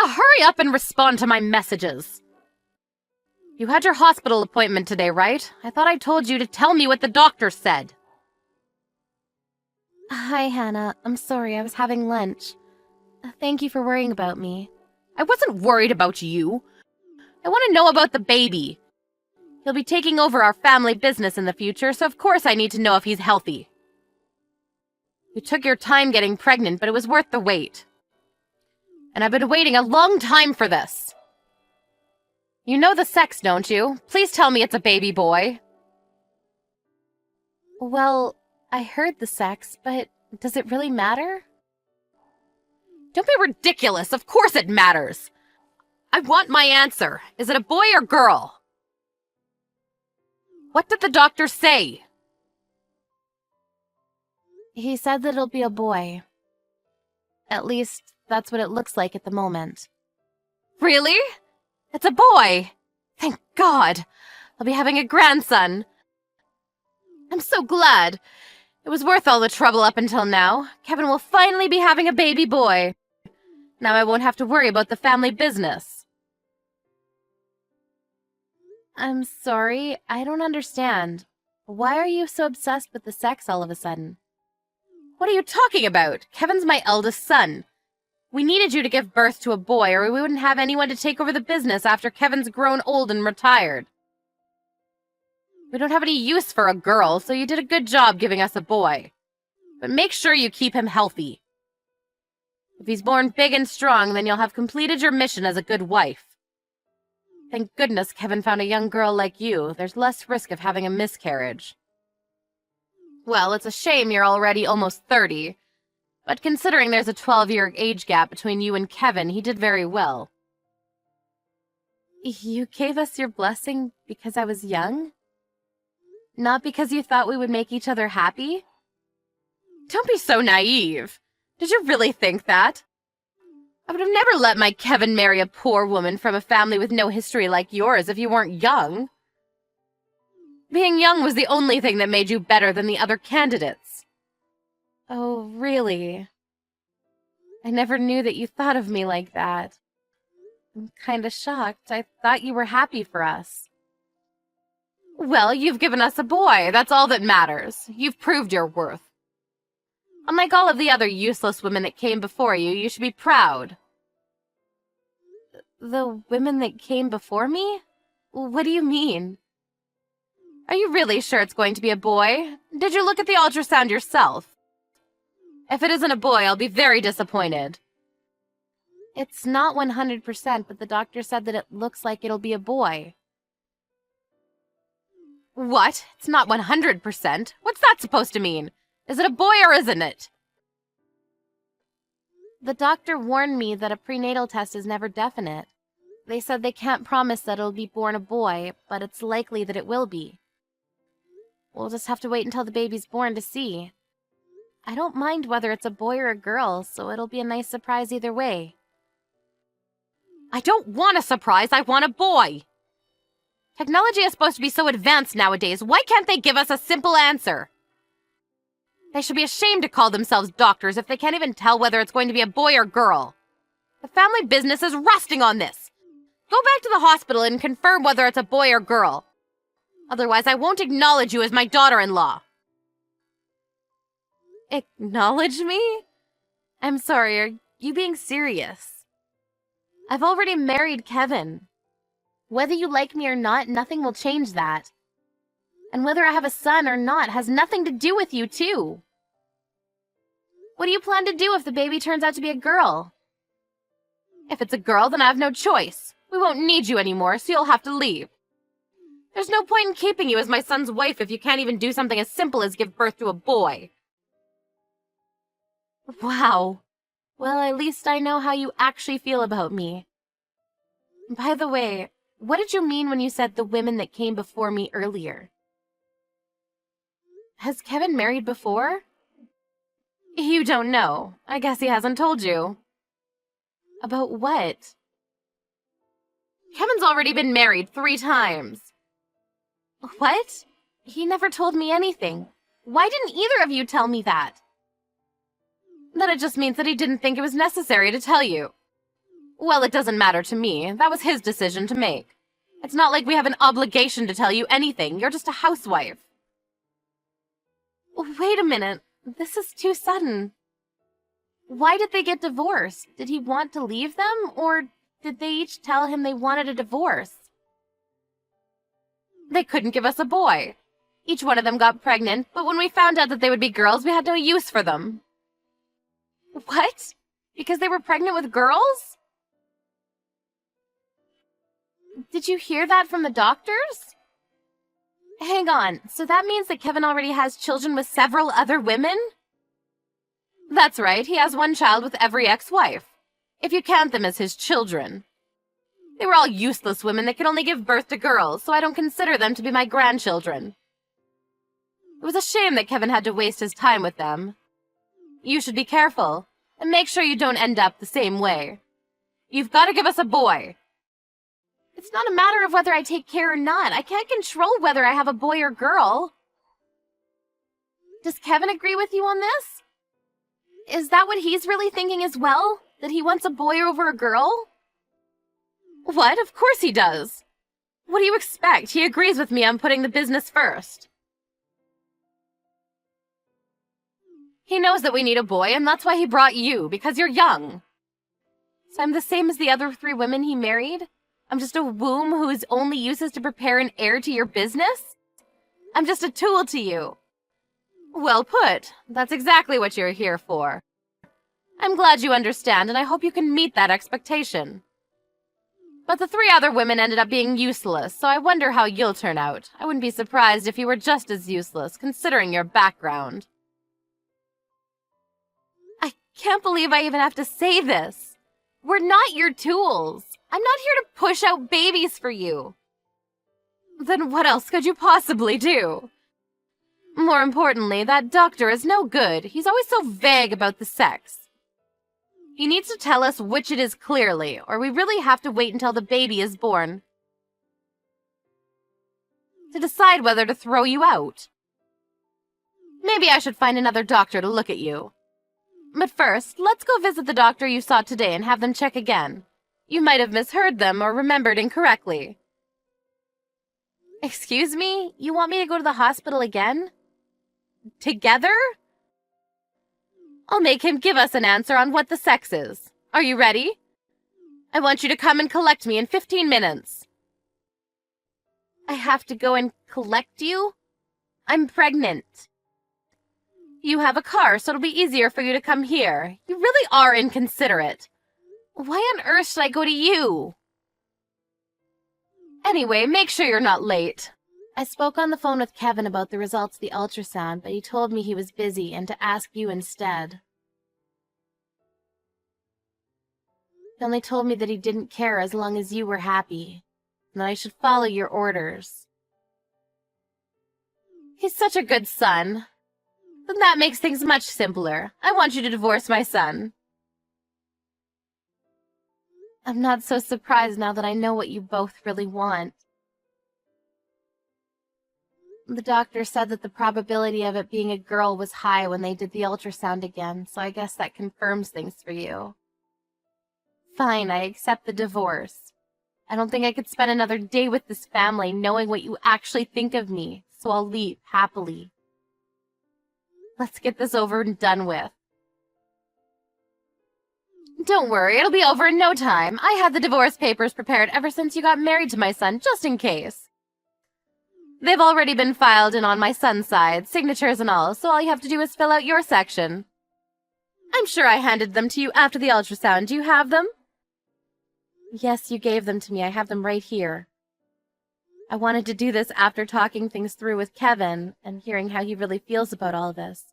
hurry up and respond to my messages. You had your hospital appointment today, right? I thought I told you to tell me what the doctor said. Hi, Hannah. I'm sorry, I was having lunch. Thank you for worrying about me. I wasn't worried about you. I want to know about the baby. He'll be taking over our family business in the future, so of course I need to know if he's healthy. You took your time getting pregnant, but it was worth the wait. And I've been waiting a long time for this. You know the sex, don't you? Please tell me it's a baby boy. Well, I heard the sex, but does it really matter? Don't be ridiculous. Of course it matters. I want my answer. Is it a boy or girl? What did the doctor say? He said that it'll be a boy. At least, that's what it looks like at the moment. Really? It's a boy! Thank God! I'll be having a grandson. I'm so glad. It was worth all the trouble up until now. Kevin will finally be having a baby boy. Now I won't have to worry about the family business. I'm sorry, I don't understand. Why are you so obsessed with the sex all of a sudden? What are you talking about? Kevin's my eldest son. We needed you to give birth to a boy, or we wouldn't have anyone to take over the business after Kevin's grown old and retired. We don't have any use for a girl, so you did a good job giving us a boy. But make sure you keep him healthy. If he's born big and strong, then you'll have completed your mission as a good wife. Thank goodness Kevin found a young girl like you. There's less risk of having a miscarriage. Well, it's a shame you're already almost 30. But considering there's a 12-year age gap between you and Kevin, he did very well. You gave us your blessing because I was young? Not because you thought we would make each other happy? Don't be so naive. Did you really think that? I would have never let my Kevin marry a poor woman from a family with no history like yours if you weren't young. Being young was the only thing that made you better than the other candidates. Oh, really? I never knew that you thought of me like that. I'm kinda shocked. I thought you were happy for us. Well, you've given us a boy. That's all that matters. You've proved your worth. Unlike all of the other useless women that came before you, you should be proud. The women that came before me? What do you mean? Are you really sure it's going to be a boy? Did you look at the ultrasound yourself? If it isn't a boy, I'll be very disappointed. It's not 100%, but the doctor said that it looks like it'll be a boy. What? It's not 100%? What's that supposed to mean? Is it a boy or isn't it? The doctor warned me that a prenatal test is never definite. They said they can't promise that it'll be born a boy, but it's likely that it will be. We'll just have to wait until the baby's born to see. I don't mind whether it's a boy or a girl, so it'll be a nice surprise either way. I don't want a surprise, I want a boy! Technology is supposed to be so advanced nowadays, why can't they give us a simple answer? They should be ashamed to call themselves doctors if they can't even tell whether it's going to be a boy or girl. The family business is resting on this. Go back to the hospital and confirm whether it's a boy or girl. Otherwise, I won't acknowledge you as my daughter-in-law. Acknowledge me? I'm sorry, are you being serious? I've already married Kevin. Whether you like me or not, nothing will change that. And whether I have a son or not has nothing to do with you, too. What do you plan to do if the baby turns out to be a girl? If it's a girl, then I have no choice. We won't need you anymore, so you'll have to leave. There's no point in keeping you as my son's wife if you can't even do something as simple as give birth to a boy. Wow. Well, at least I know how you actually feel about me. By the way, what did you mean when you said the women that came before me earlier? Has Kevin married before? You don't know. I guess he hasn't told you. About what? Kevin's already been married 3 times. What? He never told me anything. Why didn't either of you tell me that? Then it just means that he didn't think it was necessary to tell you. Well, it doesn't matter to me. That was his decision to make. It's not like we have an obligation to tell you anything. You're just a housewife. Wait a minute. This is too sudden. Why did they get divorced? Did he want to leave them, or did they each tell him they wanted a divorce? They couldn't give us a boy. Each one of them got pregnant, but when we found out that they would be girls, we had no use for them. What? Because they were pregnant with girls? Did you hear that from the doctors? Hang on, so that means that Kevin already has children with several other women? That's right, he has one child with every ex-wife, if you count them as his children. They were all useless women that could only give birth to girls, so I don't consider them to be my grandchildren. It was a shame that Kevin had to waste his time with them. You should be careful, and make sure you don't end up the same way. You've got to give us a boy. It's not a matter of whether I take care or not. I can't control whether I have a boy or girl. Does Kevin agree with you on this? Is that what he's really thinking as well? That he wants a boy over a girl? What? Of course he does. What do you expect? He agrees with me on putting the business first. He knows that we need a boy, and that's why he brought you, because you're young. So I'm the same as the other 3 women he married? I'm just a womb whose only use is to prepare an heir to your business? I'm just a tool to you. Well put. That's exactly what you're here for. I'm glad you understand, and I hope you can meet that expectation. But the 3 other women ended up being useless, so I wonder how you'll turn out. I wouldn't be surprised if you were just as useless, considering your background. I can't believe I even have to say this. We're not your tools. I'm not here to push out babies for you. Then what else could you possibly do? More importantly, that doctor is no good. He's always so vague about the sex. He needs to tell us which it is clearly, or we really have to wait until the baby is born to decide whether to throw you out. Maybe I should find another doctor to look at you. But first, let's go visit the doctor you saw today and have them check again. You might have misheard them or remembered incorrectly. Excuse me? You want me to go to the hospital again? Together? I'll make him give us an answer on what the sex is. Are you ready? I want you to come and collect me in 15 minutes. I have to go and collect you? I'm pregnant. You have a car, so it'll be easier for you to come here. You really are inconsiderate. Why on earth should I go to you? Anyway, make sure you're not late. I spoke on the phone with Kevin about the results of the ultrasound, but he told me he was busy and to ask you instead. He only told me that he didn't care as long as you were happy, and that I should follow your orders. He's such a good son. Then that makes things much simpler. I want you to divorce my son. I'm not so surprised now that I know what you both really want. The doctor said that the probability of it being a girl was high when they did the ultrasound again, so I guess that confirms things for you. Fine, I accept the divorce. I don't think I could spend another day with this family knowing what you actually think of me, so I'll leave happily. Let's get this over and done with. Don't worry, it'll be over in no time. I had the divorce papers prepared ever since you got married to my son, just in case. They've already been filed in on my son's side, signatures and all, so all you have to do is fill out your section. I'm sure I handed them to you after the ultrasound. Do you have them? Yes, you gave them to me. I have them right here. I wanted to do this after talking things through with Kevin and hearing how he really feels about all this.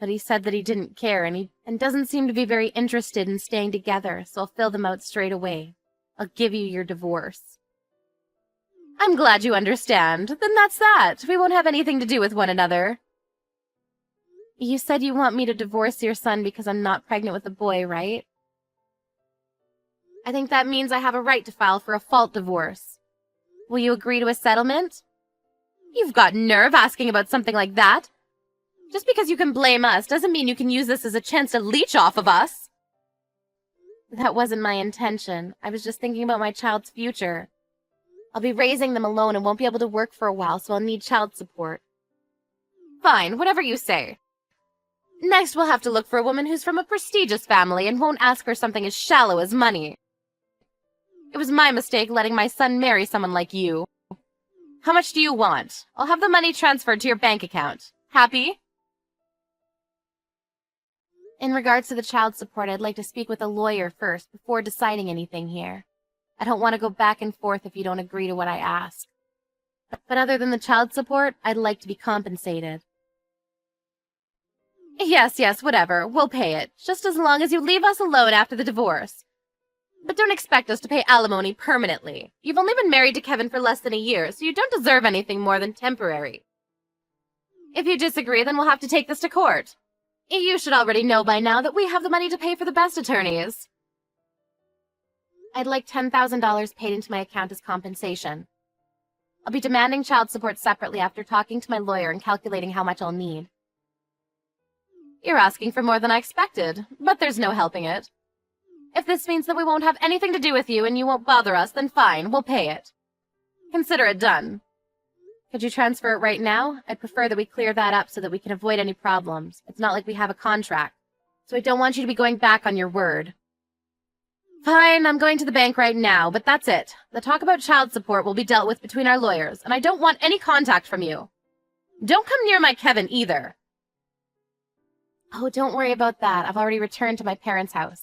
But he said that he didn't care and doesn't seem to be very interested in staying together, so I'll fill them out straight away. I'll give you your divorce. I'm glad you understand. Then that's that. We won't have anything to do with one another. You said you want me to divorce your son because I'm not pregnant with a boy, right? I think that means I have a right to file for a fault divorce. Will you agree to a settlement? You've got nerve asking about something like that. Just because you can blame us doesn't mean you can use this as a chance to leech off of us. That wasn't my intention. I was just thinking about my child's future. I'll be raising them alone and won't be able to work for a while, so I'll need child support. Fine, whatever you say. Next, we'll have to look for a woman who's from a prestigious family and won't ask for something as shallow as money. It was my mistake letting my son marry someone like you. How much do you want? I'll have the money transferred to your bank account. Happy? In regards to the child support, I'd like to speak with a lawyer first before deciding anything here. I don't want to go back and forth if you don't agree to what I ask. But other than the child support, I'd like to be compensated. Yes, whatever. We'll pay it, just as long as you leave us alone after the divorce. But don't expect us to pay alimony permanently. You've only been married to Kevin for less than a year, so you don't deserve anything more than temporary. If you disagree, then we'll have to take this to court. You should already know by now that we have the money to pay for the best attorneys. I'd like $10,000 paid into my account as compensation. I'll be demanding child support separately after talking to my lawyer and calculating how much I'll need. You're asking for more than I expected, but there's no helping it. If this means that we won't have anything to do with you and you won't bother us, then fine, we'll pay it. Consider it done. Could you transfer it right now? I'd prefer that we clear that up so that we can avoid any problems. It's not like we have a contract, so I don't want you to be going back on your word. Fine, I'm going to the bank right now, but that's it. The talk about child support will be dealt with between our lawyers, and I don't want any contact from you. Don't come near my Kevin either. Oh, don't worry about that. I've already returned to my parents' house.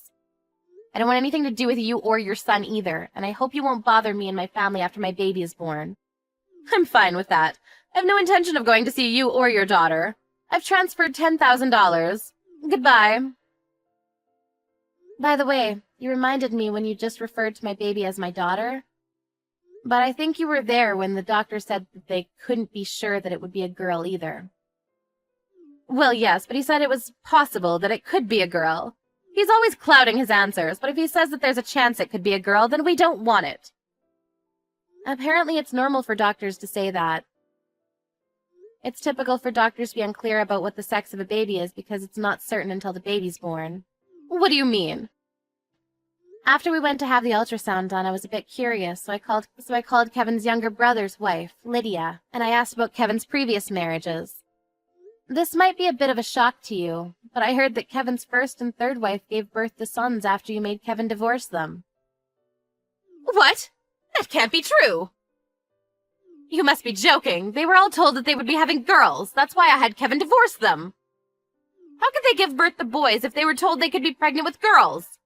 I don't want anything to do with you or your son either, and I hope you won't bother me and my family after my baby is born. I'm fine with that. I have no intention of going to see you or your daughter. I've transferred $10,000. Goodbye. By the way, you reminded me when you just referred to my baby as my daughter. But I think you were there when the doctor said that they couldn't be sure that it would be a girl either. Well, yes, but he said it was possible that it could be a girl. He's always clouding his answers, but if he says that there's a chance it could be a girl, then we don't want it. Apparently it's normal for doctors to say that. It's typical for doctors to be unclear about what the sex of a baby is because it's not certain until the baby's born. What do you mean? After we went to have the ultrasound done, I was a bit curious, so I called Kevin's younger brother's wife, Lydia, and I asked about Kevin's previous marriages. This might be a bit of a shock to you, but I heard that Kevin's first and third wife gave birth to sons after you made Kevin divorce them. What? That can't be true. You must be joking. They were all told that they would be having girls. That's why I had Kevin divorce them. How could they give birth to boys if they were told they could be pregnant with girls?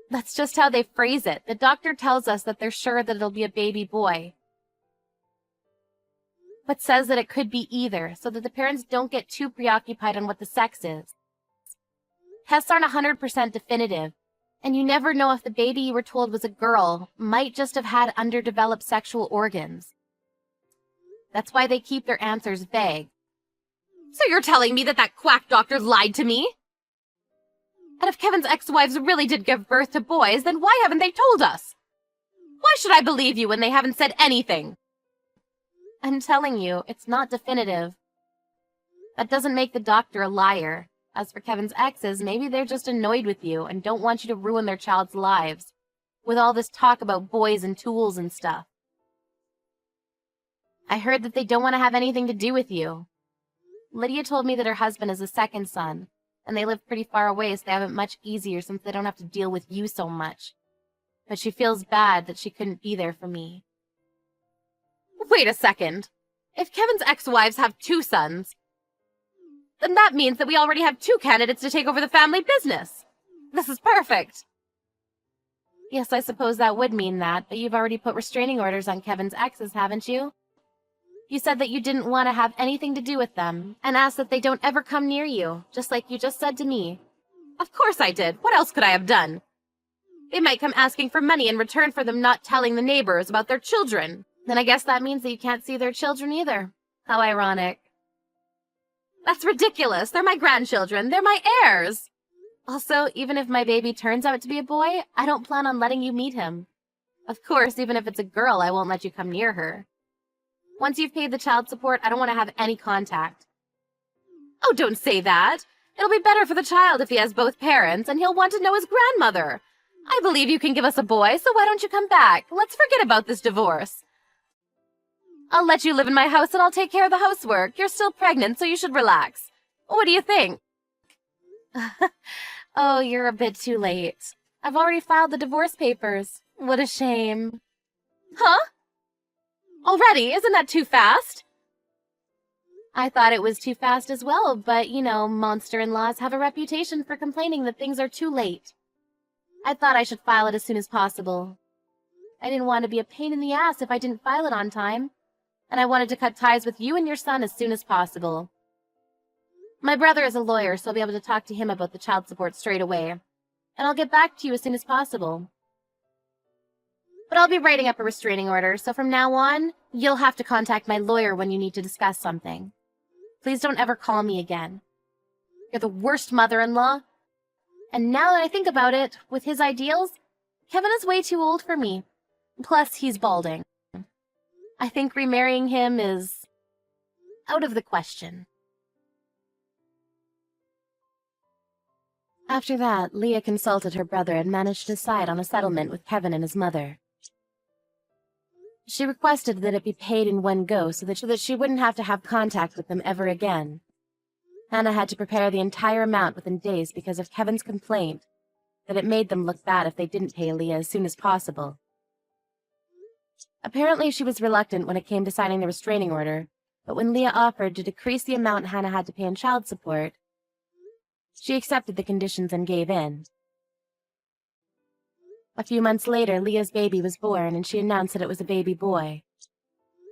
That's just how they phrase it. The doctor tells us that they're sure that it'll be a baby boy, but says that it could be either, so that the parents don't get too preoccupied on what the sex is. Tests aren't 100% definitive, and you never know if the baby you were told was a girl might just have had underdeveloped sexual organs. That's why they keep their answers vague. So you're telling me that that quack doctor lied to me? And if Kevin's ex-wives really did give birth to boys, then why haven't they told us? Why should I believe you when they haven't said anything? I'm telling you, it's not definitive. That doesn't make the doctor a liar. As for Kevin's exes, maybe they're just annoyed with you and don't want you to ruin their child's lives, with all this talk about boys and tools and stuff. I heard that they don't want to have anything to do with you. Lydia told me that her husband is a second son, and they live pretty far away, so they have it much easier since they don't have to deal with you so much. But she feels bad that she couldn't be there for me. Wait a second. If Kevin's ex-wives have 2 sons, then that means that we already have 2 candidates to take over the family business. This is perfect. Yes, I suppose that would mean that, but you've already put restraining orders on Kevin's exes, haven't you? You said that you didn't want to have anything to do with them, and asked that they don't ever come near you, just like you just said to me. Of course I did. What else could I have done? They might come asking for money in return for them not telling the neighbors about their children. Then I guess that means that you can't see their children either. How ironic. That's ridiculous. They're my grandchildren. They're my heirs. Also, even if my baby turns out to be a boy, I don't plan on letting you meet him. Of course, even if it's a girl, I won't let you come near her. Once you've paid the child support, I don't want to have any contact. Oh, don't say that. It'll be better for the child if he has both parents, and he'll want to know his grandmother. I believe you can give us a boy, so why don't you come back? Let's forget about this divorce. I'll let you live in my house and I'll take care of the housework. You're still pregnant, so you should relax. What do you think? Oh, you're a bit too late. I've already filed the divorce papers. What a shame. Huh? Already? Isn't that too fast? I thought it was too fast as well, but, monster-in-laws have a reputation for complaining that things are too late. I thought I should file it as soon as possible. I didn't want to be a pain in the ass if I didn't file it on time, and I wanted to cut ties with you and your son as soon as possible. My brother is a lawyer, so I'll be able to talk to him about the child support straight away, and I'll get back to you as soon as possible. But I'll be writing up a restraining order, so from now on, you'll have to contact my lawyer when you need to discuss something. Please don't ever call me again. You're the worst mother-in-law. And now that I think about it, with his ideals, Kevin is way too old for me. Plus, he's balding. I think remarrying him is out of the question. After that, Leah consulted her brother and managed to decide on a settlement with Kevin and his mother. She requested that it be paid in one go so that she wouldn't have to have contact with them ever again. Hannah had to prepare the entire amount within days because of Kevin's complaint that it made them look bad if they didn't pay Leah as soon as possible. Apparently she was reluctant when it came to signing the restraining order, but when Leah offered to decrease the amount Hannah had to pay in child support, she accepted the conditions and gave in. A few months later, Leah's baby was born, and she announced that it was a baby boy.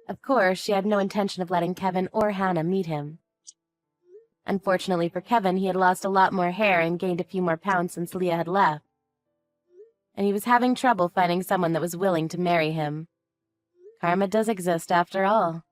Of course, she had no intention of letting Kevin or Hannah meet him. Unfortunately for Kevin, he had lost a lot more hair and gained a few more pounds since Leah had left. And he was having trouble finding someone that was willing to marry him. Karma does exist after all.